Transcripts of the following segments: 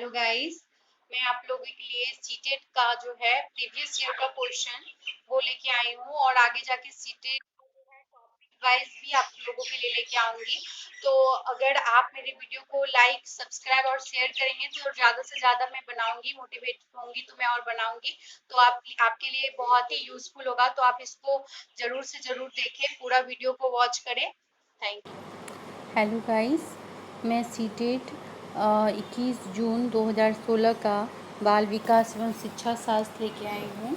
Hello guys. मैं आप लोगों के लिए सीटेट का जो है प्रीवियस ईयर का क्वेश्चन वो लेके आई हूँ और आगे जाके सीटेट टॉपिक वाइज भी आप लोगों के लिए लेके आऊंगी। तो अगर आप मेरे वीडियो को लाइक सब्सक्राइब और शेयर करेंगे तो ज्यादा से ज्यादा मैं बनाऊंगी, मोटिवेट होंगी तो मैं और बनाऊंगी। तो आपके लिए बहुत ही यूजफुल होगा, तो आप इसको जरूर से जरूर देखें, पूरा वीडियो को वॉच करें। Thank you. हेलो गाइस, मैं सीटेट 21 जून 2016 का बाल विकास एवं शिक्षा शास्त्र लेके आई हूँ।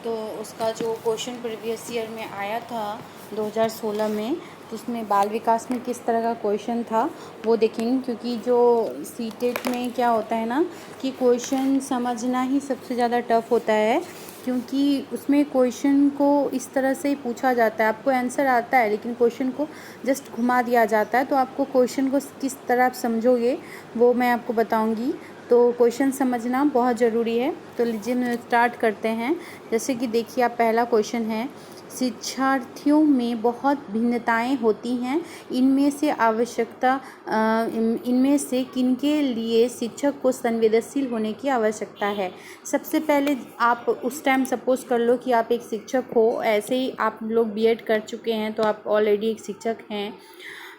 तो उसका जो क्वेश्चन प्रीवियस ईयर में आया था 2016 में, तो उसमें बाल विकास में किस तरह का क्वेश्चन था वो देखेंगे। क्योंकि जो सीटेट में क्या होता है ना कि क्वेश्चन समझना ही सबसे ज़्यादा टफ होता है, क्योंकि उसमें क्वेश्चन को इस तरह से पूछा जाता है, आपको आंसर आता है लेकिन क्वेश्चन को जस्ट घुमा दिया जाता है। तो आपको क्वेश्चन को किस तरह आप समझोगे वो मैं आपको बताऊंगी। तो क्वेश्चन समझना बहुत ज़रूरी है। तो लीजिए मैं स्टार्ट करते हैं। जैसे कि देखिए, आप पहला क्वेश्चन है, शिक्षार्थियों में बहुत भिन्नताएं होती हैं, इनमें से किनके लिए शिक्षक को संवेदनशील होने की आवश्यकता है। सबसे पहले आप उस टाइम सपोज कर लो कि आप एक शिक्षक हो, ऐसे ही आप लोग बीएड कर चुके हैं तो आप ऑलरेडी एक शिक्षक हैं,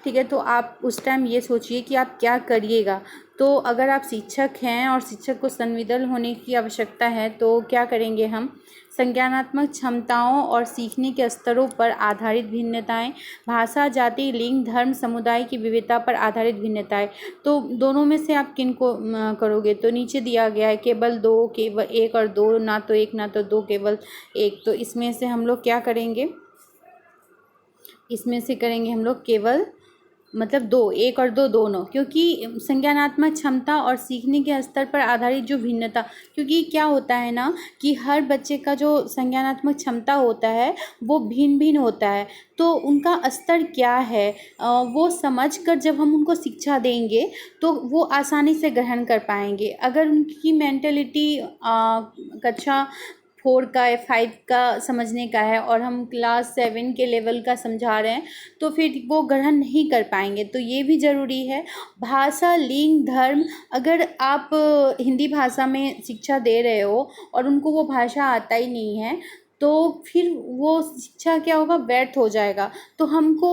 ठीक है। तो आप उस टाइम ये सोचिए कि आप क्या करिएगा। तो अगर आप शिक्षक हैं और शिक्षक को संवेदनशील होने की आवश्यकता है तो क्या करेंगे हम, संज्ञानात्मक क्षमताओं और सीखने के स्तरों पर आधारित भिन्नताएं, भाषा, जाति, लिंग, धर्म, समुदाय की विविधता पर आधारित भिन्नताएं। तो दोनों में से आप किन को करोगे। तो नीचे दिया गया है केवल दो, केवल एक और दो, ना तो एक ना तो दो, केवल एक। तो इसमें से हम लोग क्या करेंगे, इसमें से करेंगे हम लोग केवल मतलब दो, एक और दो दोनों। क्योंकि संज्ञानात्मक क्षमता और सीखने के स्तर पर आधारित जो भिन्नता, क्योंकि क्या होता है ना कि हर बच्चे का जो संज्ञानात्मक क्षमता होता है वो भिन्न भिन्न होता है। तो उनका स्तर क्या है वो समझकर जब हम उनको शिक्षा देंगे तो वो आसानी से ग्रहण कर पाएंगे। अगर उनकी मेंटलिटी कक्षा 4 का या 5 का समझने का है और हम क्लास 7 के लेवल का समझा रहे हैं तो फिर वो ग्रहण नहीं कर पाएंगे। तो ये भी ज़रूरी है। भाषा, लिंग, धर्म, अगर आप हिंदी भाषा में शिक्षा दे रहे हो और उनको वो भाषा आता ही नहीं है तो फिर वो शिक्षा क्या होगा, व्यर्थ हो जाएगा। तो हमको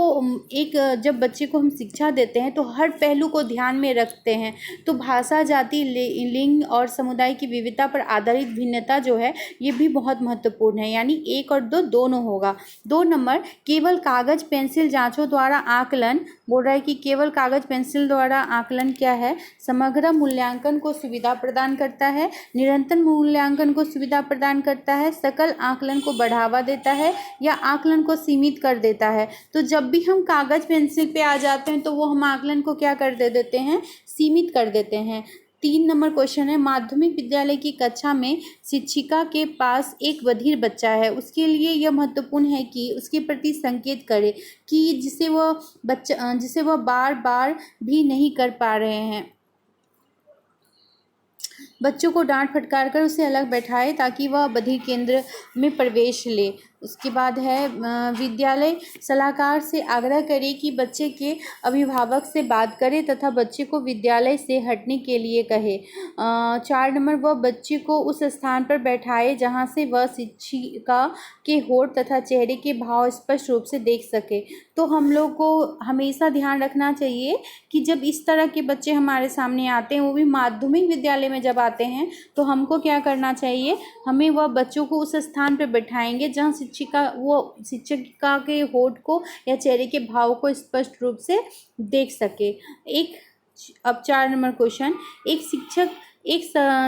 एक जब बच्चे को हम शिक्षा देते हैं तो हर पहलू को ध्यान में रखते हैं। तो भाषा, जाति, लिंग और समुदाय की विविधता पर आधारित भिन्नता जो है ये भी बहुत महत्वपूर्ण है, यानी एक और दो दोनों होगा। 2 नंबर, केवल कागज पेंसिल जांचों द्वारा आकलन, बोल रहा है कि केवल कागज पेंसिल द्वारा आकलन क्या है, समग्र मूल्यांकन को सुविधा प्रदान करता है, निरंतर मूल्यांकन को सुविधा प्रदान करता है, सकल आकलन को बढ़ावा देता है या आकलन को सीमित कर देता है। तो जब भी हम कागज पेंसिल पे आ जाते हैं तो वो हम आकलन को क्या कर देते हैं, सीमित कर देते हैं। 3 नंबर क्वेश्चन है, माध्यमिक विद्यालय की कक्षा में शिक्षिका के पास एक बधिर बच्चा है, उसके लिए यह महत्वपूर्ण है कि उसके प्रति संकेत करे कि जिसे वह बार बार भी नहीं कर पा रहे हैं। बच्चों को डांट फटकार कर उसे अलग बैठाए ताकि वह बधिर केंद्र में प्रवेश ले। उसके बाद है विद्यालय सलाहकार से आग्रह करे कि बच्चे के अभिभावक से बात करे तथा बच्चे को विद्यालय से हटने के लिए कहे। 4 नंबर, वह बच्चे को उस स्थान पर बैठाए जहां से वह शिक्षिका के होठ तथा चेहरे के भाव स्पष्ट रूप से देख सके। तो हम लोग को हमेशा ध्यान रखना चाहिए कि जब इस तरह के बच्चे हमारे सामने आते हैं, वो भी माध्यमिक विद्यालय में जब आते हैं, तो हमको क्या करना चाहिए, हमें वह बच्चों को उस स्थान पर बैठाएंगे जहाँ शिक्षिका के होठ को या चेहरे के भाव को स्पष्ट रूप से देख सके। अब 4 नंबर क्वेश्चन, एक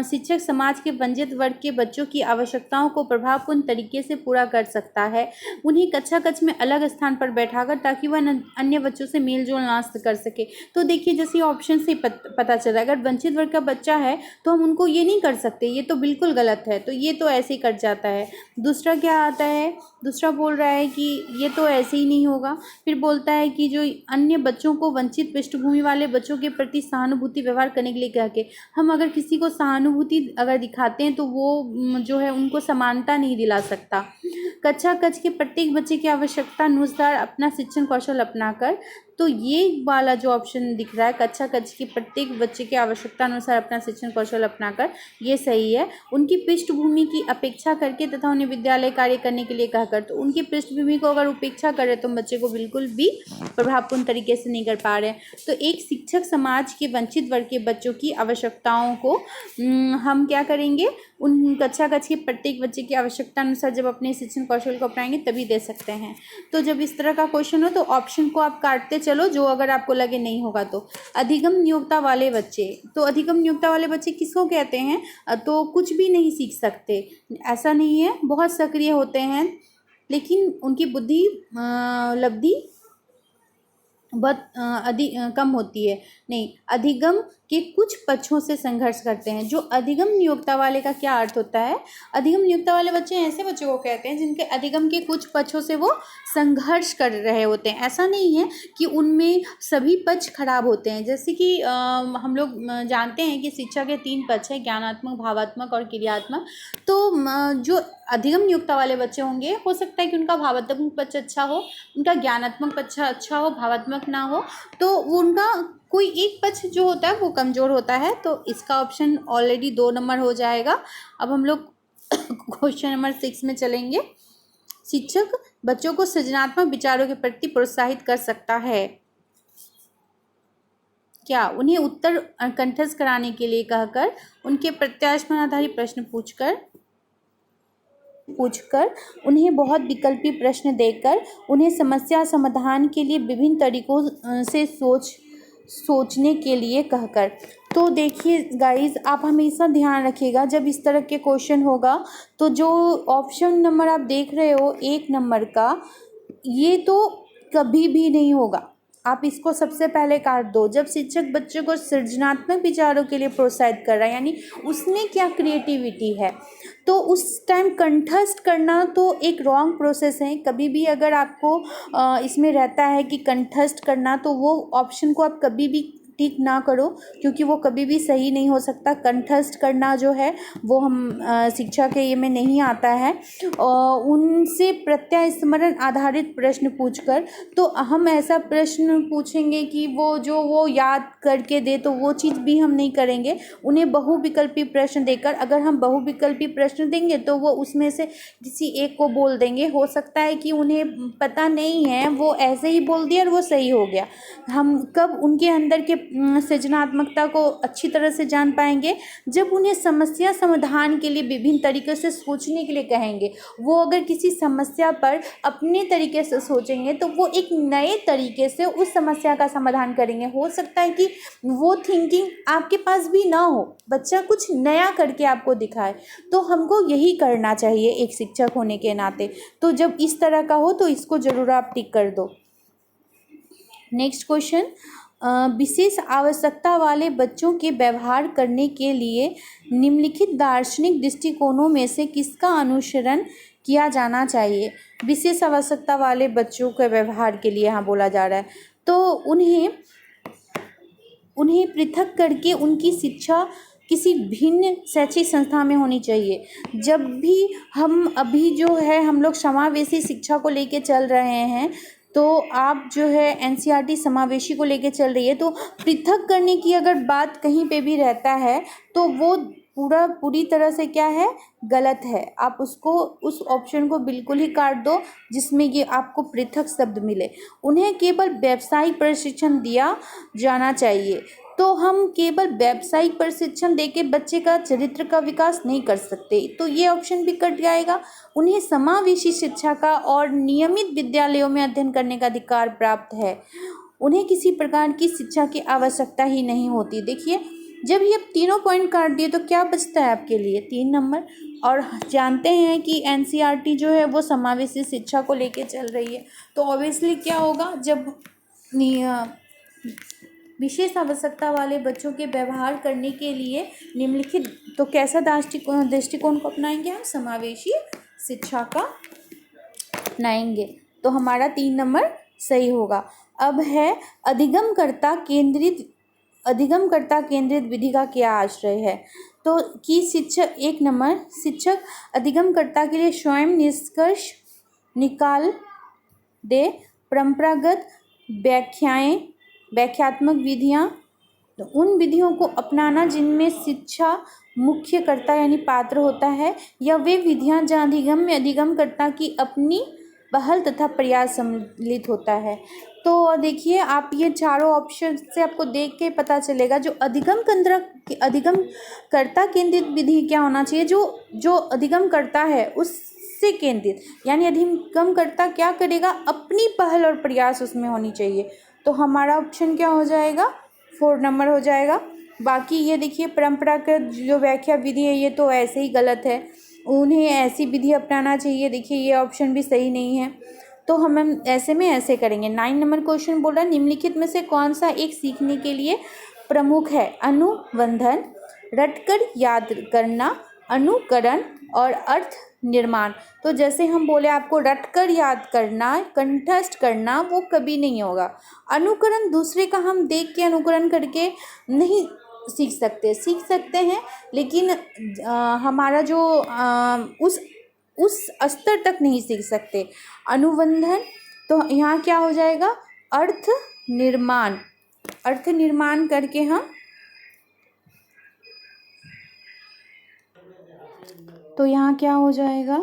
शिक्षक समाज के वंचित वर्ग के बच्चों की आवश्यकताओं को प्रभावपूर्ण तरीके से पूरा कर सकता है, उन्हें कक्षा कक्ष में अलग स्थान पर बैठाकर, ताकि वह अन्य बच्चों से मेल जोल ना कर सके। तो देखिए, जैसे ऑप्शन से पता चला, अगर वंचित वर्ग का बच्चा है तो हम उनको ये नहीं कर सकते, ये तो बिल्कुल गलत है, तो ये तो ऐसे ही कट जाता है। दूसरा क्या आता है, दूसरा बोल रहा है कि ये तो ऐसे ही नहीं होगा। फिर बोलता है कि जो अन्य बच्चों को वंचित पृष्ठभूमि वाले बच्चों के प्रति सहानुभूति व्यवहार करने के लिए कह के, हम अगर किसी को सहानुभूति अगर दिखाते हैं तो वो जो है उनको समानता नहीं दिला सकता। कक्षा कक्ष के प्रत्येक बच्चे की आवश्यकता अनुसार अपना शिक्षण कौशल अपनाकर तो ये वाला जो ऑप्शन दिख रहा है, कक्षा कक्षा की प्रत्येक बच्चे की आवश्यकता अनुसार अपना शिक्षण कौशल अपनाकर, ये सही है। उनकी पृष्ठभूमि की अपेक्षा करके तथा उन्हें विद्यालय कार्य करने के लिए कहकर, तो उनकी पृष्ठभूमि को अगर उपेक्षा करे तो बच्चे को बिल्कुल भी प्रभावपूर्ण तरीके से नहीं कर पा रहे हैं। तो एक शिक्षक समाज के वंचित वर्ग के बच्चों की आवश्यकताओं को हम क्या करेंगे, उन कक्षा कक्षा के प्रत्येक बच्चे की आवश्यकता अनुसार जब अपने शिक्षण कौशल को अपनाएंगे तभी दे सकते हैं। तो जब इस तरह का क्वेश्चन हो तो ऑप्शन को आप काटते चलो, जो अगर आपको लगे नहीं होगा तो। अधिगम नियोक्ता वाले बच्चे, तो अधिगम नियोक्ता वाले बच्चे किसको कहते हैं? तो कुछ भी नहीं सीख सकते, ऐसा नहीं है, बहुत सक्रिय होते हैं लेकिन उनकी बुद्धि लब्धि बहुत कम होती है। नहीं, अधिगम के कुछ पक्षों से संघर्ष करते हैं। जो अधिगम नियोक्ता वाले का क्या अर्थ होता है? अधिगम नियोक्ता वाले बच्चे ऐसे बच्चों को कहते हैं जिनके अधिगम के कुछ पक्षों से वो संघर्ष कर रहे होते हैं। ऐसा नहीं है कि उनमें सभी पक्ष खराब होते हैं। जैसे कि हम लोग जानते हैं कि शिक्षा के 3 पक्ष हैं, ज्ञानात्मक, भावात्मक और क्रियात्मक। तो जो अधिगम नियोक्ता वाले बच्चे होंगे, हो सकता है कि उनका भावात्मक पक्ष अच्छा हो, उनका ज्ञानात्मक पक्ष अच्छा हो, भावात्मक ना हो, तो वो उनका कोई एक पक्ष जो होता है वो कमज़ोर होता है। तो इसका ऑप्शन ऑलरेडी 2 नंबर हो जाएगा। अब हम लोग क्वेश्चन नंबर 6 में चलेंगे। शिक्षक बच्चों को सृजनात्मक विचारों के प्रति प्रोत्साहित कर सकता है क्या? उन्हें उत्तर कंठस्थ कराने के लिए कहकर, उनके प्रत्याशा आधारित प्रश्न पूछकर, उन्हें बहुत विकल्पी प्रश्न देकर, उन्हें समस्या समाधान के लिए विभिन्न तरीकों से सोचने के लिए कहकर। तो देखिए गाइस, आप हमेशा ध्यान रखिएगा जब इस तरह के क्वेश्चन होगा तो जो ऑप्शन नंबर आप देख रहे हो 1 नंबर का, ये तो कभी भी नहीं होगा। आप इसको सबसे पहले काट दो। जब शिक्षक बच्चों को सृजनात्मक विचारों के लिए प्रोत्साहित कर रहा है, यानी उसमें क्या क्रिएटिविटी है, तो उस टाइम कंठस्थ करना तो एक रॉन्ग प्रोसेस है। कभी भी अगर आपको इसमें रहता है कि कंठस्थ करना, तो वो ऑप्शन को आप कभी भी टिक ना करो, क्योंकि वो कभी भी सही नहीं हो सकता। कंठस्थ करना जो है वो हम शिक्षा के ये में नहीं आता है। उनसे प्रत्यय स्मरण आधारित प्रश्न पूछकर, तो हम ऐसा प्रश्न पूछेंगे कि वो याद करके दे, तो वो चीज़ भी हम नहीं करेंगे। उन्हें बहुविकल्पी प्रश्न देकर, अगर हम बहुविकल्पी प्रश्न देंगे तो वो उसमें से किसी एक को बोल देंगे। हो सकता है कि उन्हें पता नहीं है, वो ऐसे ही बोल दिया और वो सही हो गया। हम कब उनके अंदर के सृजनात्मकता को अच्छी तरह से जान पाएंगे? जब उन्हें समस्या समाधान के लिए विभिन्न तरीक़े से सोचने के लिए कहेंगे। वो अगर किसी समस्या पर अपने तरीके से सोचेंगे तो वो एक नए तरीके से उस समस्या का समाधान करेंगे। हो सकता है कि वो थिंकिंग आपके पास भी ना हो, बच्चा कुछ नया करके आपको दिखाए। तो हमको यही करना चाहिए एक शिक्षक होने के नाते। तो जब इस तरह का हो तो इसको ज़रूर आप टिक कर दो। नेक्स्ट क्वेश्चन, विशेष आवश्यकता वाले बच्चों के व्यवहार करने के लिए निम्नलिखित दार्शनिक दृष्टिकोणों में से किसका अनुसरण किया जाना चाहिए? विशेष आवश्यकता वाले बच्चों के व्यवहार के लिए यहाँ बोला जा रहा है। तो उन्हें पृथक करके उनकी शिक्षा किसी भिन्न शैक्षिक संस्था में होनी चाहिए। जब भी हम अभी जो है हम लोग समावेशी शिक्षा को लेके चल रहे हैं, तो आप जो है एनसीईआरटी समावेशी को लेके चल रही है, तो पृथक करने की अगर बात कहीं पे भी रहता है तो वो पूरी तरह से क्या है, गलत है। आप उसको, उस ऑप्शन को बिल्कुल ही काट दो जिसमें ये आपको पृथक शब्द मिले। उन्हें केवल व्यावसायिक प्रशिक्षण दिया जाना चाहिए। तो हम केवल व्यावसायिक प्रशिक्षण देके बच्चे का चरित्र का विकास नहीं कर सकते, तो ये ऑप्शन भी कट जाएगा। उन्हें समावेशी शिक्षा का और नियमित विद्यालयों में अध्ययन करने का अधिकार प्राप्त है। उन्हें किसी प्रकार की शिक्षा की आवश्यकता ही नहीं होती। देखिए, जब ये तीनों पॉइंट काट दिए तो क्या बचता है आपके लिए? 3 नंबर। और जानते हैं कि एनसीईआरटी जो है वो समावेशी शिक्षा को लेके चल रही है, तो ऑब्वियसली क्या होगा, जब विशेष आवश्यकता वाले बच्चों के व्यवहार करने के लिए निम्नलिखित, तो कैसा दृष्टिकोण को अपनाएंगे हम? समावेशी शिक्षा का अपनाएंगे। तो हमारा 3 नंबर सही होगा। अब है अधिगमकर्ता केंद्रित विधि का क्या आश्रय है? तो कि शिक्षक, 1 नंबर, शिक्षक अधिगमकर्ता के लिए स्वयं निष्कर्ष निकाल दे। परंपरागत व्याख्याएं, व्याख्यात्मक विधियाँ, तो उन विधियों को अपनाना जिनमें शिक्षा मुख्य कर्ता यानी पात्र होता है, या वे विधियाँ जहाँ अधिगमकर्ता की अपनी पहल तथा प्रयास सम्मिलित होता है। तो देखिए आप ये चारों ऑप्शन से आपको देख के पता चलेगा जो अधिगमकर्ता केंद्रित विधि क्या होना चाहिए, जो अधिगमकर्ता है उससे केंद्रित, यानी अधिगमकर्ता क्या करेगा, अपनी पहल और प्रयास उसमें होनी चाहिए। तो हमारा ऑप्शन क्या हो जाएगा, 4 नंबर हो जाएगा। बाकी ये देखिए परंपरागत जो व्याख्या विधि है ये तो ऐसे ही गलत है, उन्हें ऐसी विधि अपनाना चाहिए। देखिए ये ऑप्शन भी सही नहीं है, तो हम ऐसे में ऐसे करेंगे। 9 नंबर क्वेश्चन बोला निम्नलिखित में से कौन सा एक सीखने के लिए प्रमुख है, अनुबंधन, रटकर याद करना, अनुकरण और अर्थ निर्माण। तो जैसे हम बोले आपको रटकर याद करना, कंठस्थ करना, वो कभी नहीं होगा। अनुकरण दूसरे का हम देख के अनुकरण करके नहीं सीख सकते हैं, लेकिन हमारा जो उस स्तर तक नहीं सीख सकते। अनुबंधन, तो यहाँ क्या हो जाएगा, अर्थ निर्माण करके हम, तो यहाँ क्या हो जाएगा,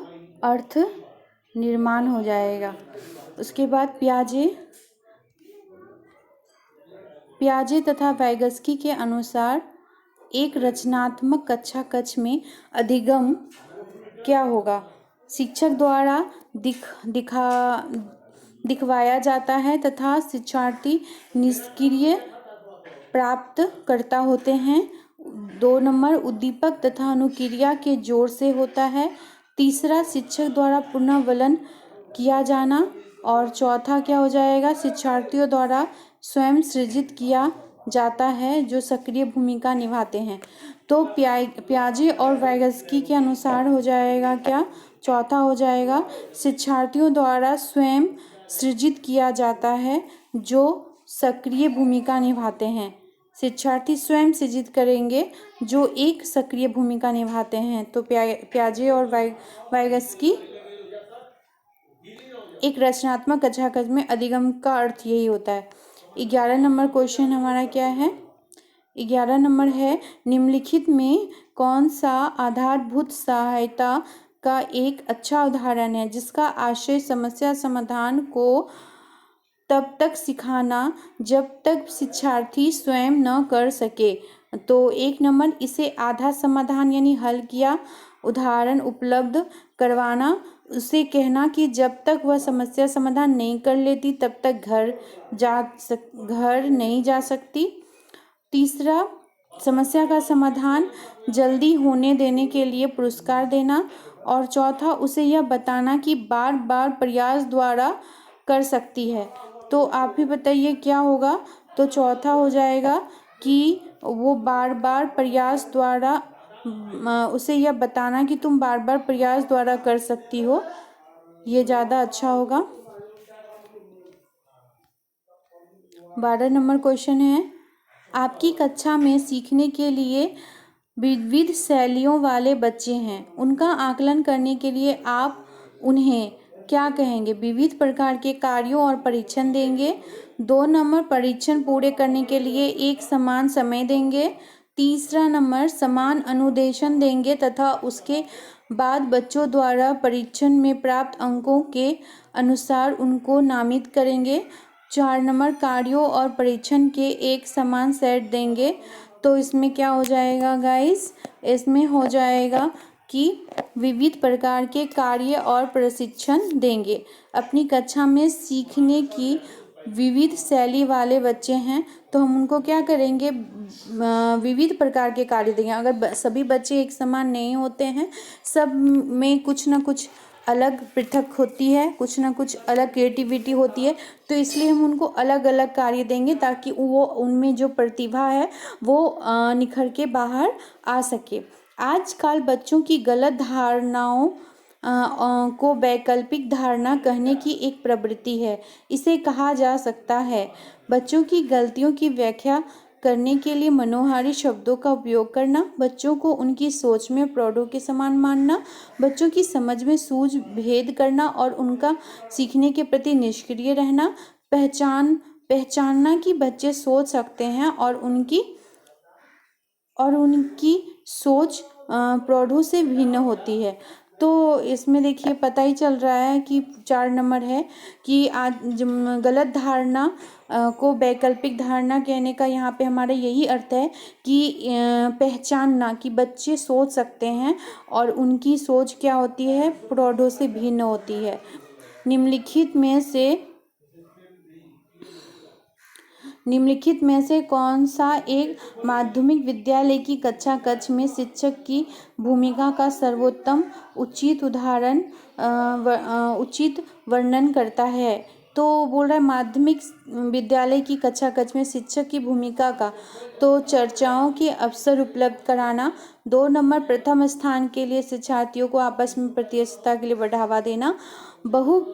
अर्थ निर्माण हो जाएगा। उसके बाद पियाजे तथा वाइगस्की के अनुसार एक रचनात्मक कक्षा कक्ष में अधिगम क्या होगा, शिक्षक द्वारा दिखवाया जाता है तथा शिक्षार्थी निष्क्रिय प्राप्त करता होते हैं। 2 नंबर उद्दीपक तथा अनुक्रिया के जोर से होता है। तीसरा शिक्षक द्वारा पुनर्वलन किया जाना, और चौथा क्या हो जाएगा, शिक्षार्थियों द्वारा स्वयं सृजित किया जाता है जो सक्रिय भूमिका निभाते हैं। तो पियाजे और वाइगस्की के अनुसार हो जाएगा क्या, चौथा हो जाएगा, शिक्षार्थियों द्वारा स्वयं सृजित किया जाता है जो सक्रिय भूमिका निभाते हैं। शिक्षार्थी स्वयं सृजित करेंगे जो एक सक्रिय भूमिका निभाते हैं। तो पियाजे और वाइगस्की एक रचनात्मक कक्षा कक्ष में अधिगम का अर्थ यही होता है। 11 नंबर क्वेश्चन हमारा क्या है, 11 नंबर है निम्नलिखित में कौन सा आधारभूत सहायता का एक अच्छा उदाहरण है जिसका आशय समस्या समाधान को तब तक सिखाना जब तक शिक्षार्थी स्वयं न कर सके। तो 1 नंबर, इसे आधा समाधान यानी हल किया उदाहरण उपलब्ध करवाना, उसे कहना कि जब तक वह समस्या समाधान नहीं कर लेती तब तक घर नहीं जा सकती। तीसरा, समस्या का समाधान जल्दी होने देने के लिए पुरस्कार देना, और चौथा, उसे यह बताना कि बार बार प्रयास द्वारा कर सकती है। तो आप ही बताइए क्या होगा, तो चौथा हो जाएगा कि वो बार बार प्रयास द्वारा, उसे यह बताना कि तुम बार बार प्रयास द्वारा कर सकती हो, ये ज़्यादा अच्छा होगा। 12 नंबर क्वेश्चन है, आपकी कक्षा में सीखने के लिए विविध शैलियों वाले बच्चे हैं, उनका आकलन करने के लिए आप उन्हें क्या कहेंगे, विविध प्रकार के कार्यों और परीक्षण देंगे। 2 नंबर, परीक्षण पूरे करने के लिए एक समान समय देंगे। तीसरा नंबर, समान अनुदेशन देंगे तथा उसके बाद बच्चों द्वारा परीक्षण में प्राप्त अंकों के अनुसार उनको नामित करेंगे। 4 नंबर, कार्यों और परीक्षण के एक समान सेट देंगे। तो इसमें क्या हो जाएगा गाइस, इसमें हो जाएगा कि विविध प्रकार के कार्य और प्रशिक्षण देंगे। अपनी कक्षा में सीखने की विविध शैली वाले बच्चे हैं तो हम उनको क्या करेंगे, विविध प्रकार के कार्य देंगे। अगर सभी बच्चे एक समान नहीं होते हैं, सब में कुछ ना कुछ अलग पृथक होती है, कुछ ना कुछ अलग क्रिएटिविटी होती है, तो इसलिए हम उनको अलग अलग कार्य देंगे ताकि वो उनमें जो प्रतिभा है वो निखर के बाहर आ सके। आजकल बच्चों की गलत धारणाओं को वैकल्पिक धारणा कहने की एक प्रवृत्ति है। इसे कहा जा सकता है बच्चों की गलतियों की व्याख्या करने के लिए मनोहारी शब्दों का उपयोग करना, बच्चों को उनकी सोच में प्रौढ़ों के समान मानना, बच्चों की समझ में सूझ भेद करना और उनका सीखने के प्रति निष्क्रिय रहना, पहचान पहचानना कि बच्चे सोच सकते हैं और उनकी सोच प्रौढ़ों से भिन्न होती है। तो इसमें देखिए पता ही चल रहा है कि 4 नंबर है कि गलत धारणा को वैकल्पिक धारणा कहने का यहाँ पे हमारा यही अर्थ है कि पहचानना कि बच्चे सोच सकते हैं और उनकी सोच क्या होती है, प्रौढ़ों से भिन्न होती है। निम्नलिखित में से कौन सा एक माध्यमिक विद्यालय की कक्षा कक्ष में शिक्षक की भूमिका का सर्वोत्तम उचित वर्णन करता है? तो बोल रहा है माध्यमिक विद्यालय की कक्षा कक्ष में शिक्षक की भूमिका का, तो चर्चाओं के अवसर उपलब्ध कराना। 2 नंबर प्रथम स्थान के लिए शिक्षार्थियों को आपस में प्रतिस्पर्धा के लिए बढ़ावा देना। बहु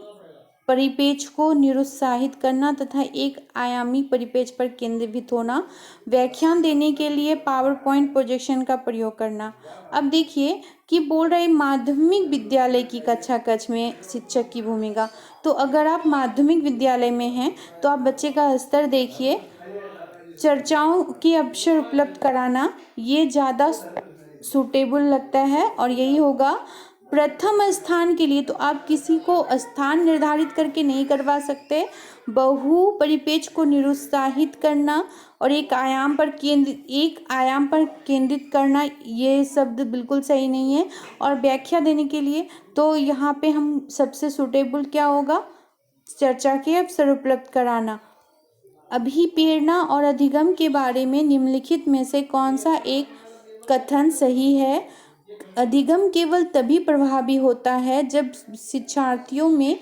परिपेक्ष को निरुत्साहित करना तथा एक आयामी परिपेक्ष पर केंद्रित होना। व्याख्यान देने के लिए पावर पॉइंट प्रोजेक्शन का प्रयोग करना। अब देखिए कि बोल रहे माध्यमिक विद्यालय की कक्षा कक्ष में शिक्षक की भूमिका। तो अगर आप माध्यमिक विद्यालय में हैं तो आप बच्चे का स्तर देखिए। चर्चाओं के अवसर उपलब्ध कराना ये ज़्यादा सूटेबल लगता है और यही होगा प्रथम स्थान के लिए। तो आप किसी को स्थान निर्धारित करके नहीं करवा सकते। बहु परिपेक्ष को निरुत्साहित करना और एक आयाम पर केंद्रित करना ये शब्द बिल्कुल सही नहीं है। और व्याख्या देने के लिए तो यहाँ पे हम सबसे सूटेबल क्या होगा, चर्चा के अवसर उपलब्ध कराना। अभिप्रेरणा और अधिगम के बारे में निम्नलिखित में से कौन सा एक कथन सही है? अधिगम केवल तभी प्रभावी होता है जब शिक्षार्थियों में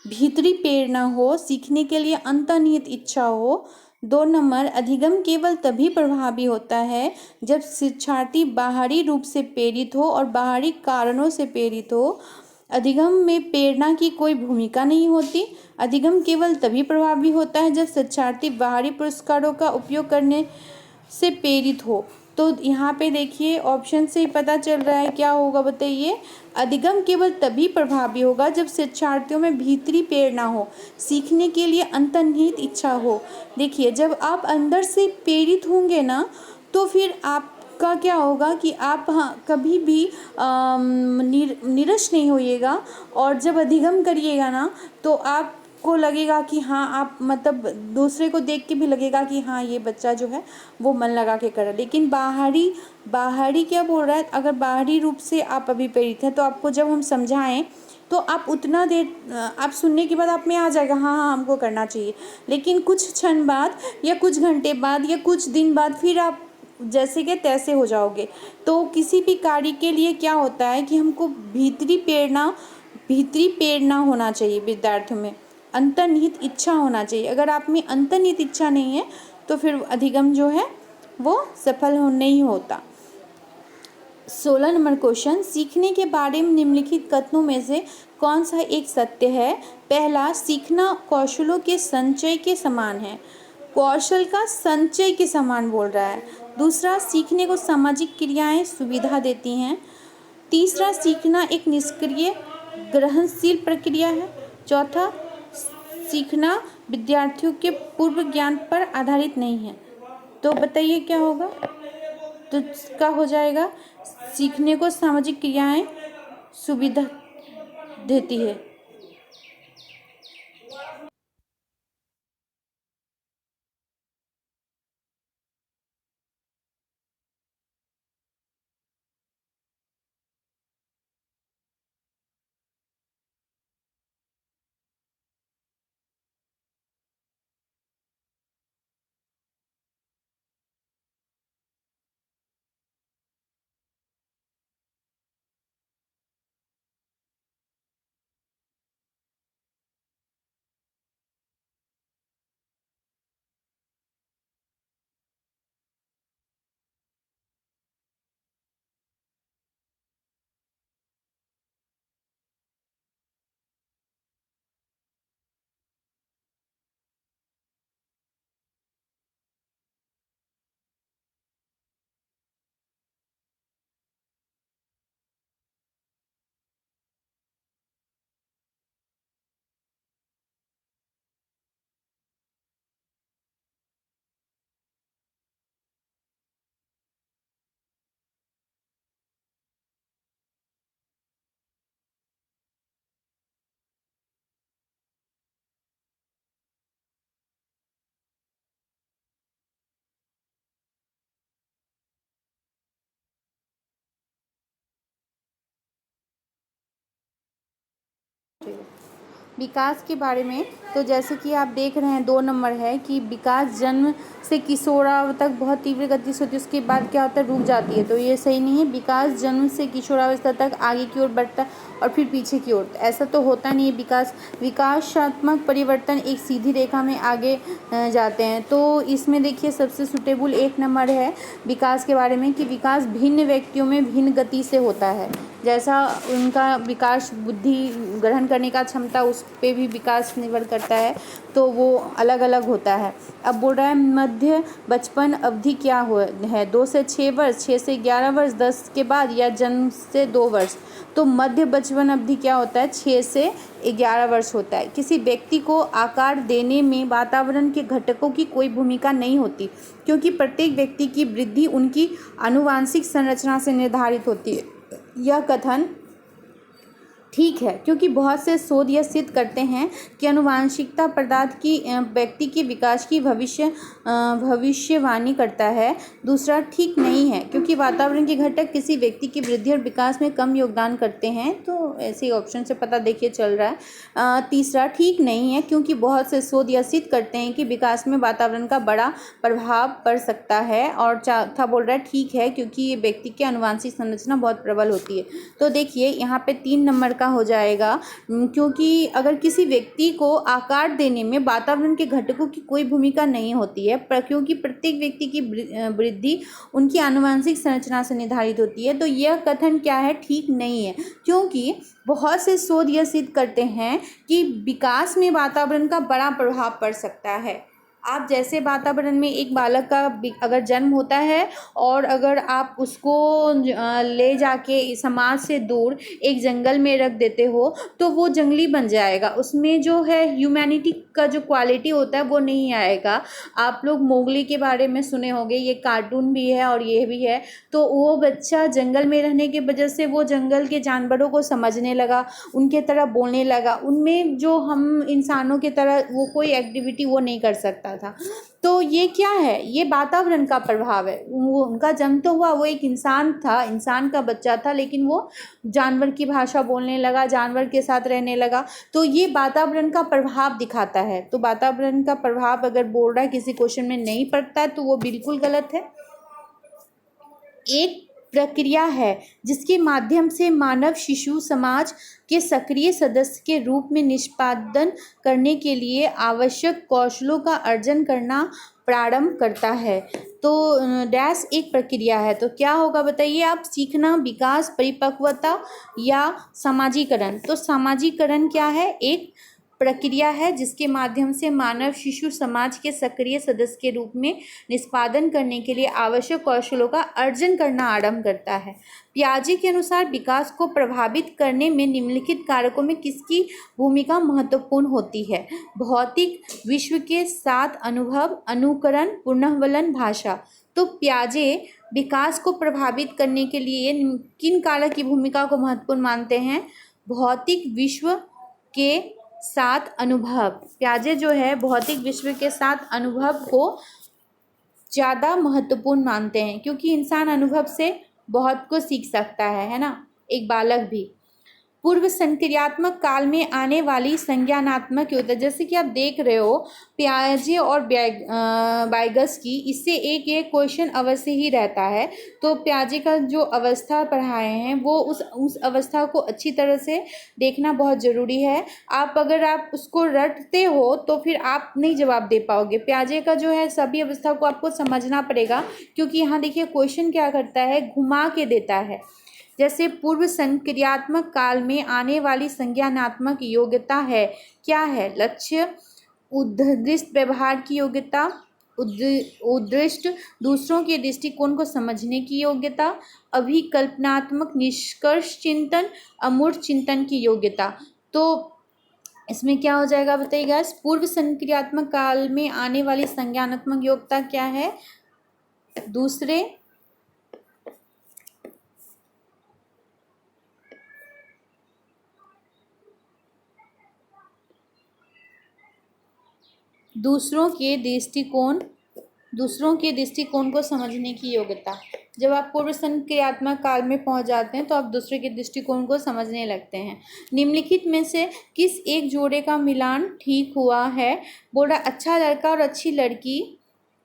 भीतरी प्रेरणा हो, सीखने के लिए अंतर्निहित इच्छा हो। 2 नंबर अधिगम केवल तभी प्रभावी होता है जब शिक्षार्थी बाहरी रूप से प्रेरित हो और बाहरी कारणों से प्रेरित हो। अधिगम में प्रेरणा की कोई भूमिका नहीं होती। अधिगम केवल तभी प्रभावी होता है जब शिक्षार्थी बाहरी पुरस्कारों का उपयोग करने से प्रेरित हो। तो यहाँ पे देखिए ऑप्शन से ही पता चल रहा है क्या होगा, बताइए। अधिगम केवल तभी प्रभावी होगा जब शिक्षार्थियों में भीतरी प्रेरणा हो, सीखने के लिए अंतर्निहित इच्छा हो। देखिए जब आप अंदर से प्रेरित होंगे ना तो फिर आपका क्या होगा कि आप कभी भी निराश नहीं होइएगा। और जब अधिगम करिएगा ना तो आपको लगेगा कि हाँ आप मतलब दूसरे को देख के भी लगेगा कि हाँ ये बच्चा जो है वो मन लगा के कर रहा है। लेकिन बाहरी क्या बोल रहा है, अगर बाहरी रूप से आप अभी प्रेरित हैं तो आपको जब हम समझाएं तो आप उतना देर आप सुनने के बाद आप में आ जाएगा हाँ हाँ हमको करना चाहिए। लेकिन कुछ क्षण बाद या कुछ घंटे बाद या कुछ दिन बाद फिर आप जैसे के तैसे हो जाओगे। तो किसी भी कार्य के लिए क्या होता है कि हमको भीतरी प्रेरणा होना चाहिए विद्यार्थियों में, अंतर्निहित इच्छा होना चाहिए। अगर आप में अंतर्निहित इच्छा नहीं है तो फिर अधिगम जो है वो सफल नहीं होता। 16 नंबर क्वेश्चन, सीखने के बारे में निम्नलिखित कथनों में से कौन सा एक सत्य है? पहला, सीखना कौशलों के संचय के समान है। कौशल का संचय के समान बोल रहा है। दूसरा, सीखने को सामाजिक क्रियाएं सुविधा देती हैं। तीसरा, सीखना एक निष्क्रिय ग्रहणशील प्रक्रिया है। चौथा, सीखना विद्यार्थियों के पूर्व ज्ञान पर आधारित नहीं है। तो बताइए क्या होगा? तो इसका हो जाएगा सीखने को सामाजिक क्रियाएं सुविधा देती है। विकास के बारे में, तो जैसे कि आप देख रहे हैं 2 नंबर है कि विकास जन्म से किशोरावस्था तक बहुत तीव्र गति से होती है, उसके बाद क्या होता है, रुक जाती है। तो ये सही नहीं है। विकास जन्म से किशोरावस्था तक आगे की ओर बढ़ता है और फिर पीछे की ओर, ऐसा तो होता नहीं है। विकासात्मक परिवर्तन एक सीधी रेखा में आगे जाते हैं। तो इसमें देखिए सबसे सुटेबल 1 नंबर है विकास के बारे में कि विकास भिन्न व्यक्तियों में भिन्न गति से होता है। जैसा उनका विकास, बुद्धि ग्रहण करने का क्षमता, उस पे भी विकास निर्भर करता है, तो वो अलग अलग होता है। अब बोल रहा है मध्य बचपन अवधि क्या है, 2 से 6 वर्ष, 6 से 11 वर्ष, 10 के बाद, या जन्म से 2 वर्ष। तो मध्य बचपन अवधि क्या होता है, 6 से 11 वर्ष होता है। किसी व्यक्ति को आकार देने में वातावरण के घटकों की कोई भूमिका नहीं होती, क्योंकि प्रत्येक व्यक्ति की वृद्धि उनकी आनुवांशिक संरचना से निर्धारित होती है। यह कथन ठीक है, क्योंकि बहुत से शोध यह सिद्ध करते हैं कि आनुवांशिकता पदार्थ की व्यक्ति के विकास की भविष्यवाणी करता है। दूसरा ठीक नहीं है, क्योंकि वातावरण के घटक किसी व्यक्ति की वृद्धि और विकास में कम योगदान करते हैं। तो ऐसे ऑप्शन से पता देखिए चल रहा है। तीसरा ठीक नहीं है, क्योंकि बहुत से शोध यह सिद्ध करते हैं कि विकास में वातावरण का बड़ा प्रभाव पड़ सकता है। और चौथा बोल रहा है ठीक है, क्योंकि ये व्यक्ति की आनुवांशिक संरचना बहुत प्रबल होती है। तो देखिए यहाँ पे 3 नंबर का हो जाएगा, क्योंकि अगर किसी व्यक्ति को आकार देने में वातावरण के घटकों की कोई भूमिका नहीं होती है, क्योंकि प्रत्येक व्यक्ति की वृद्धि उनकी आनुवंशिक संरचना से निर्धारित होती है। तो यह कथन क्या है, ठीक नहीं है, क्योंकि बहुत से शोध यह सिद्ध करते हैं कि विकास में वातावरण का बड़ा प्रभाव पड़ सकता है। आप जैसे वातावरण में एक बालक का अगर जन्म होता है और अगर आप उसको ले जाके समाज से दूर एक जंगल में रख देते हो, तो वो जंगली बन जाएगा। उसमें जो है ह्यूमैनिटी का जो क्वालिटी होता है वो नहीं आएगा। आप लोग मोगली के बारे में सुने होंगे, ये कार्टून भी है और ये भी है। तो वो बच्चा जंगल में रहने की वजह से वो जंगल के जानवरों को समझने लगा, उनके तरह बोलने लगा। उनमें जो हम इंसानों की तरह वो कोई एक्टिविटी वो नहीं कर सकता था। तो ये क्या है, ये वातावरण का प्रभाव है। वो उनका जन्म तो हुआ, वो एक इंसान था, इंसान का बच्चा था, लेकिन वो जानवर की भाषा बोलने लगा, जानवर के साथ रहने लगा। तो ये वातावरण का प्रभाव दिखाता है। तो वातावरण का प्रभाव अगर बोल रहा है किसी क्वेश्चन में नहीं पड़ता है तो वो बिल्कुल गलत है। एक प्रक्रिया है जिसके माध्यम से मानव शिशु समाज के सक्रिय सदस्य के रूप में निष्पादन करने के लिए आवश्यक कौशलों का अर्जन करना प्रारंभ करता है। तो डैश एक प्रक्रिया है, तो क्या होगा बताइए आप, सीखना, विकास, परिपक्वता या सामाजिकरण। तो सामाजिकरण क्या है, एक प्रक्रिया है जिसके माध्यम से मानव शिशु समाज के सक्रिय सदस्य के रूप में निष्पादन करने के लिए आवश्यक कौशलों का अर्जन करना आरंभ करता है। पियाजे के अनुसार विकास को प्रभावित करने में निम्नलिखित कारकों में किसकी भूमिका महत्वपूर्ण होती है। भौतिक विश्व के साथ अनुभव, अनुकरण, पुनर्वलन, भाषा। तो पियाजे विकास को प्रभावित करने के लिए किन कारक की भूमिका को महत्वपूर्ण मानते हैं। भौतिक विश्व के साथ अनुभव, पियाजे जो है भौतिक विश्व के साथ अनुभव को ज़्यादा महत्वपूर्ण मानते हैं, क्योंकि इंसान अनुभव से बहुत कुछ सीख सकता है ना, एक बालक भी। पूर्व संक्रियात्मक काल में आने वाली संज्ञानात्मक योग्यता, जैसे कि आप देख रहे हो पियाजे और वाइगस की, इससे एक क्वेश्चन अवश्य ही रहता है। तो पियाजे का जो अवस्था पढ़ाए हैं वो उस अवस्था को अच्छी तरह से देखना बहुत ज़रूरी है। अगर आप उसको रटते हो तो फिर आप नहीं जवाब दे पाओगे। पियाजे का जो है सभी अवस्था को आपको समझना पड़ेगा, क्योंकि यहाँ देखिए क्वेश्चन क्या करता है, घुमा के देता है। जैसे पूर्व संक्रियात्मक काल में आने वाली संज्ञानात्मक योग्यता है, क्या है, लक्ष्य, उद्दिष्ट व्यवहार की योग्यता, उद्दिष्ट दूसरों के दृष्टिकोण को समझने की योग्यता, अभिकल्पनात्मक निष्कर्ष चिंतन, अमूर्त चिंतन की योग्यता। तो इसमें क्या हो जाएगा बताइएगा, पूर्व संक्रियात्मक काल में आने वाली संज्ञानात्मक योग्यता क्या है, दूसरों के दृष्टिकोण को समझने की योग्यता। जब आप पूर्व संक्रियात्मक काल में पहुंच जाते हैं तो आप दूसरे के दृष्टिकोण को समझने लगते हैं। निम्नलिखित में से किस एक जोड़े का मिलान ठीक हुआ है? बोल रहा अच्छा लड़का और अच्छी लड़की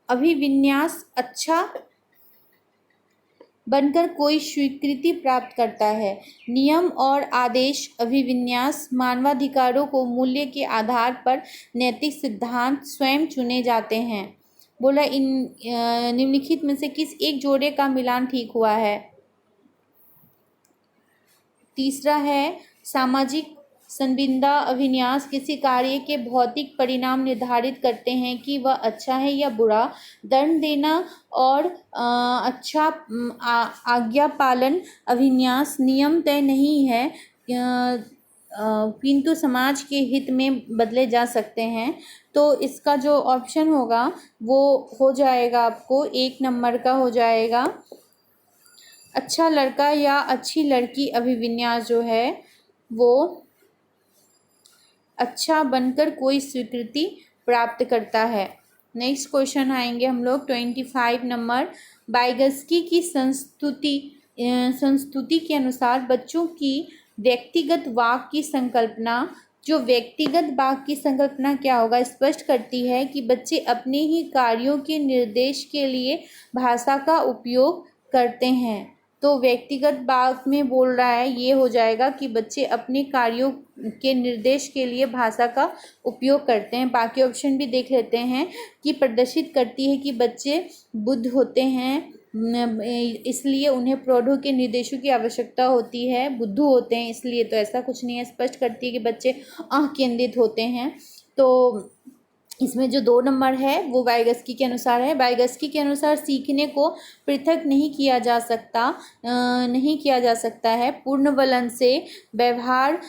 अभिविन्यास अच्छा बनकर कोई स्वीकृति प्राप्त करता है। नियम और आदेश अभिविन्यास मानवाधिकारों को मूल्य के आधार पर नैतिक सिद्धांत स्वयं चुने जाते हैं। बोला इन निम्नलिखित में से किस एक जोड़े का मिलान ठीक हुआ है? तीसरा है सामाजिक संविदा अभिन्यास किसी कार्य के भौतिक परिणाम निर्धारित करते हैं कि वह अच्छा है या बुरा। दंड देना और अच्छा आज्ञा पालन अभिन्यास नियम तय नहीं है किंतु समाज के हित में बदले जा सकते हैं। तो इसका जो ऑप्शन होगा वो हो जाएगा आपको 1 नंबर का हो जाएगा। अच्छा लड़का या अच्छी लड़की अभिविन्यास जो है वो अच्छा बनकर कोई स्वीकृति प्राप्त करता है। नेक्स्ट क्वेश्चन आएंगे हम लोग 25 नंबर। वाइगस्की की संस्तुति के अनुसार बच्चों की व्यक्तिगत वाक की संकल्पना, जो व्यक्तिगत वाक की संकल्पना क्या होगा स्पष्ट करती है कि बच्चे अपने ही कार्यों के निर्देश के लिए भाषा का उपयोग करते हैं। तो व्यक्तिगत वाक में बोल रहा है ये हो जाएगा कि बच्चे अपने कार्यों के निर्देश के लिए भाषा का उपयोग करते हैं। बाकी ऑप्शन भी देख लेते हैं कि प्रदर्शित करती है कि बच्चे बुद्ध होते हैं इसलिए उन्हें प्रौढ़ों के निर्देशों की आवश्यकता होती है, बुद्धू होते हैं इसलिए, तो ऐसा कुछ नहीं है। स्पष्ट करती है कि बच्चे केंद्रित होते हैं। तो इसमें जो 2 नंबर है वो वाइगस्की के अनुसार है। वाइगस्की के अनुसार सीखने को पृथक नहीं किया जा सकता है। पूर्णवलन से व्यवहार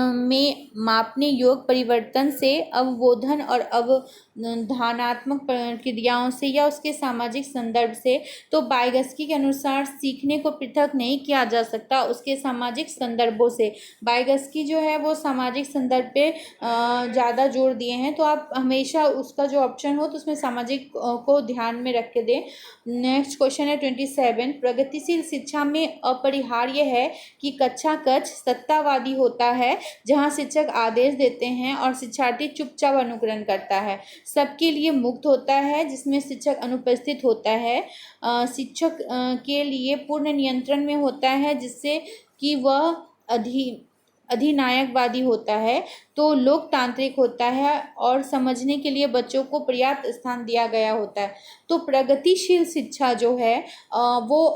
में मापने योग्य परिवर्तन से, अवबोधन और अवधारणात्मक प्रक्रियाओं से या उसके सामाजिक संदर्भ से। तो वाइगस्की के अनुसार सीखने को पृथक नहीं किया जा सकता उसके सामाजिक संदर्भों से। वाइगस्की जो है वो सामाजिक संदर्भ पे ज़्यादा जोर दिए हैं, तो आप हमेशा उसका जो ऑप्शन हो तो उसमें सामाजिक को ध्यान में रख के दें। नेक्स्ट क्वेश्चन है 27। प्रगतिशील शिक्षा में अपरिहार्य है कि कक्षा कक्ष सत्तावादी होता है जहां शिक्षक आदेश देते हैं और शिक्षार्थी चुपचाप अनुकरण करता है। सबके लिए मुक्त होता है जिसमें शिक्षक अनुपस्थित होता है। शिक्षक के लिए पूर्ण नियंत्रण में होता है जिससे कि वह अधिनायकवादी होता है। तो लोकतांत्रिक होता है और समझने के लिए बच्चों को पर्याप्त स्थान दिया गया होता है। तो प्रगतिशील शिक्षा जो है वो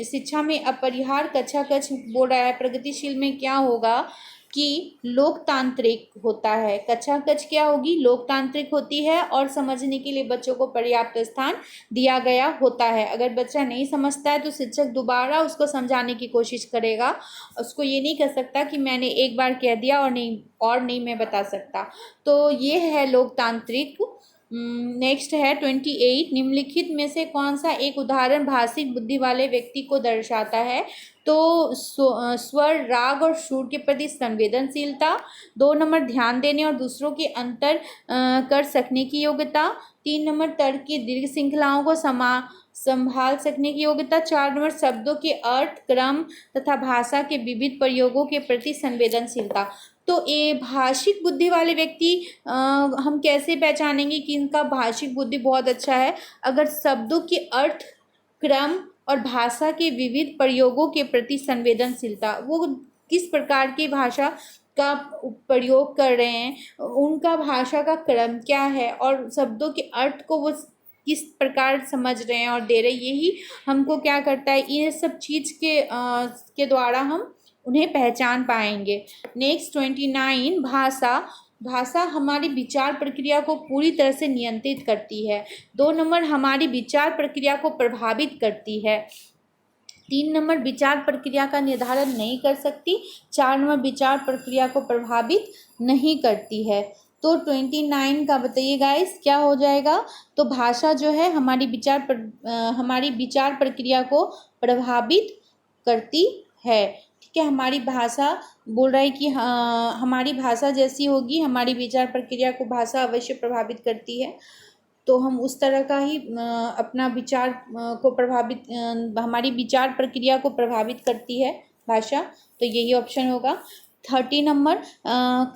शिक्षा में अपरिहार्य कक्षा कक्ष बोल रहा है। प्रगतिशील में क्या होगा कि लोकतांत्रिक होता है। कक्षा कक्ष क्या होगी? लोकतांत्रिक होती है और समझने के लिए बच्चों को पर्याप्त स्थान दिया गया होता है। अगर बच्चा नहीं समझता है तो शिक्षक दोबारा उसको समझाने की कोशिश करेगा। उसको ये नहीं कह सकता कि मैंने एक बार कह दिया और नहीं मैं बता सकता। तो ये है लोकतांत्रिक। नेक्स्ट है 28। निम्नलिखित में से कौन सा एक उदाहरण भाषिक बुद्धि वाले व्यक्ति को दर्शाता है? तो स्वर, राग और सुर के प्रति संवेदनशीलता। 2 नंबर ध्यान देने और दूसरों के अंतर कर सकने की योग्यता। 3 नंबर तर्क की दीर्घ श्रृंखलाओं को संभाल सकने की योग्यता। 4 नंबर शब्दों के अर्थ, क्रम तथा भाषा के विविध प्रयोगों के प्रति संवेदनशीलता। तो ये भाषिक बुद्धि वाले व्यक्ति हम कैसे पहचानेंगे कि इनका भाषिक बुद्धि बहुत अच्छा है? अगर शब्दों के अर्थ, क्रम और भाषा के विविध प्रयोगों के प्रति संवेदनशीलता, वो किस प्रकार की भाषा का प्रयोग कर रहे हैं, उनका भाषा का क्रम क्या है और शब्दों के अर्थ को वो किस प्रकार समझ रहे हैं और दे रहे हैं, यही हमको क्या करता है, ये सब चीज़ के द्वारा हम उन्हें पहचान पाएंगे। नेक्स्ट 29। भाषा हमारी विचार प्रक्रिया को पूरी तरह से नियंत्रित करती है। 2 नंबर हमारी विचार प्रक्रिया को प्रभावित करती है। 3 नंबर विचार प्रक्रिया का निर्धारण नहीं कर सकती। 4 नंबर विचार प्रक्रिया को प्रभावित नहीं करती है। तो 29 का बताइए गाइस क्या हो जाएगा? तो भाषा जो है हमारी विचार प्रक्रिया को प्रभावित करती है। ठीक है, हमारी भाषा बोल रहा है कि हमारी भाषा जैसी होगी, हमारी विचार प्रक्रिया को भाषा अवश्य प्रभावित करती है। तो हम उस तरह का ही अपना विचार को प्रभावित हमारी विचार प्रक्रिया को प्रभावित करती है भाषा। तो यही ऑप्शन होगा। 30 नंबर,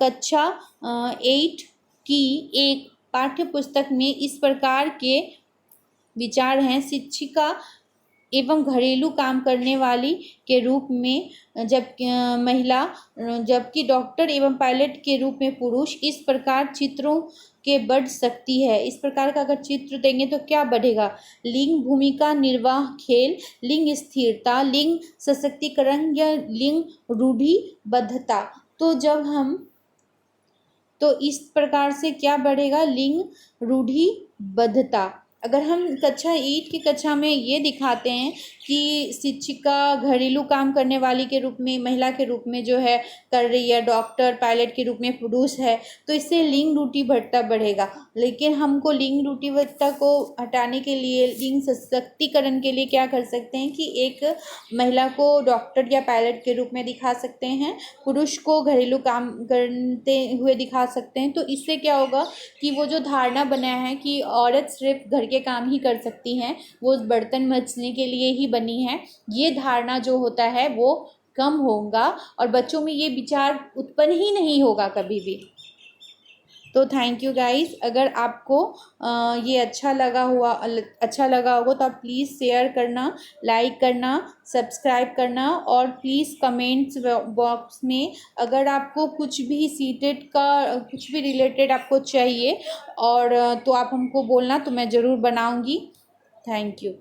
कक्षा 8 की एक पाठ्य पुस्तक में इस प्रकार के विचार हैं: शिक्षिका एवं घरेलू काम करने वाली के रूप में महिला, जबकि डॉक्टर एवं पायलट के रूप में पुरुष। इस प्रकार चित्रों के बढ़ सकती है। इस प्रकार का अगर चित्र देंगे तो क्या बढ़ेगा? लिंग भूमिका निर्वाह खेल, लिंग स्थिरता, लिंग सशक्तिकरण या लिंग रूढ़िबद्धता। तो इस प्रकार से क्या बढ़ेगा? लिंग रूढ़िबद्धता। अगर हम कक्षा 8 की कक्षा में ये दिखाते हैं कि शिक्षिका घरेलू काम करने वाली के रूप में महिला के रूप में जो है कर रही है, डॉक्टर पायलट के रूप में पुरुष है, तो इससे लिंग रूढ़िबद्धता बढ़ेगा। लेकिन हमको लिंग रूढ़िबद्धता को हटाने के लिए, लिंग सशक्तिकरण के लिए क्या कर सकते हैं कि एक महिला को डॉक्टर या पायलट के रूप में दिखा सकते हैं, पुरुष को घरेलू काम करते हुए दिखा सकते हैं। तो इससे क्या होगा कि वो जो धारणा बनाया है कि औरत सिर्फ घर के काम ही कर सकती हैं, वो बर्तन मांजने के लिए ही बनी है, ये धारणा जो होता है वो कम होगा और बच्चों में ये विचार उत्पन्न ही नहीं होगा कभी भी। तो थैंक यू गाइस। अगर आपको ये अच्छा लगा होगा तो आप प्लीज़ शेयर करना, लाइक करना, सब्सक्राइब करना और प्लीज़ कमेंट्स बॉक्स में अगर आपको कुछ भी सीटेट का कुछ भी रिलेटेड आपको चाहिए और तो आप हमको बोलना, तो मैं ज़रूर बनाऊंगी। Thank you.